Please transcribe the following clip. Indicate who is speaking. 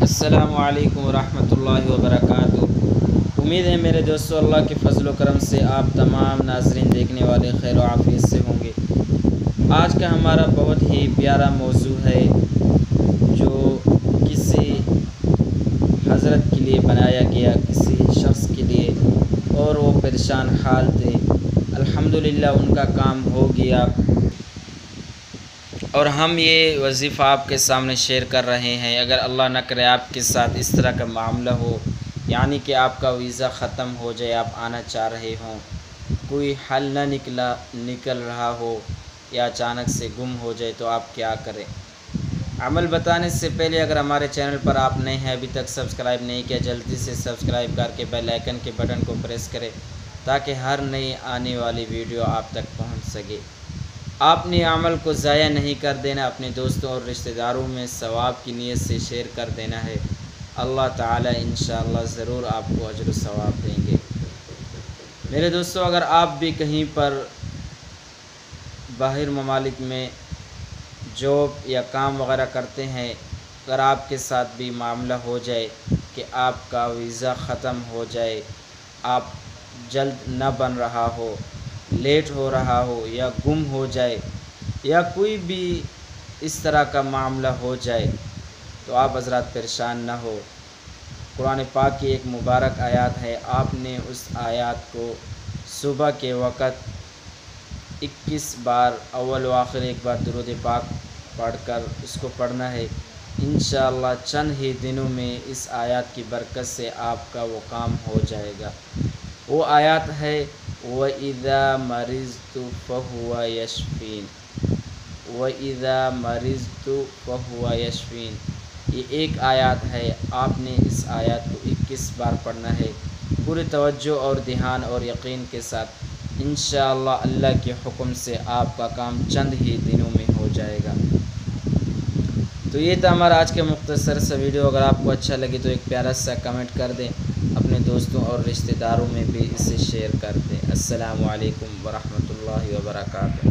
Speaker 1: السلام علیکم ورحمۃ اللہ وبرکاتہ۔ امید ہے میرے دوستو اللہ کے فضل و کرم سے آپ تمام ناظرین دیکھنے والے خیر و عافیت سے ہوں گے۔ آج کا ہمارا بہت ہی پیارا موضوع ہے جو کسی حضرت کے لیے بنایا گیا، کسی شخص کے لیے، اور وہ پریشان حال تھے۔ الحمدللہ ان کا کام ہو گیا اور ہم یہ وظیفہ آپ کے سامنے شیئر کر رہے ہیں۔ اگر اللہ نہ کرے آپ کے ساتھ اس طرح کا معاملہ ہو، یعنی کہ آپ کا ویزا ختم ہو جائے، آپ آنا چاہ رہے ہوں، کوئی حل نہ نکل رہا ہو یا اچانک سے گم ہو جائے، تو آپ کیا کریں؟ عمل بتانے سے پہلے اگر ہمارے چینل پر آپ نئے ہیں، ابھی تک سبسکرائب نہیں کیا، جلدی سے سبسکرائب کر کے بیل آئیکن کے بٹن کو پریس کریں تاکہ ہر نئی آنے والی ویڈیو آپ تک پہنچ سکے۔ آپ نے عمل کو ضائع نہیں کر دینا، اپنے دوستوں اور رشتہ داروں میں ثواب کی نیت سے شیئر کر دینا ہے۔ اللہ تعالی انشاءاللہ ضرور آپ کو اجر و ثواب دیں گے۔ میرے دوستوں، اگر آپ بھی کہیں پر باہر ممالک میں جاب یا کام وغیرہ کرتے ہیں، اگر آپ کے ساتھ بھی معاملہ ہو جائے کہ آپ کا ویزا ختم ہو جائے، آپ جلد نہ بن رہا ہو، لیٹ ہو رہا ہو، یا گم ہو جائے، یا کوئی بھی اس طرح کا معاملہ ہو جائے، تو آپ حضرات پریشان نہ ہو۔ قرآن پاک کی ایک مبارک آیات ہے، آپ نے اس آیات کو صبح کے وقت 21 بار اول و آخر ایک بار درود پاک پڑھ کر اس کو پڑھنا ہے۔ انشاءاللہ چند ہی دنوں میں اس آیات کی برکت سے آپ کا وہ کام ہو جائے گا۔ وہ آیات ہے وَإِذَا مَرِضْتُ فَهُوَ يَشْفِينِ، وَإِذَا مَرِضْتُ فَهُوَ يَشْفِينِ۔ یہ ایک آیات ہے، آپ نے اس آیات کو 21 بار پڑھنا ہے، پورے توجہ اور دھیان اور یقین کے ساتھ۔ انشاءاللہ اللہ کے حکم سے آپ کا کام چند ہی دنوں میں ہو جائے گا۔ تو یہ تھا ہمارا آج کا مختصر سا ویڈیو۔ اگر آپ کو اچھا لگے تو ایک پیارا سا کمنٹ کر دیں، اپنے دوستوں اور رشتہ داروں میں بھی اسے شیئر کر دیں۔ السلام علیکم ورحمۃ اللہ وبرکاتہ۔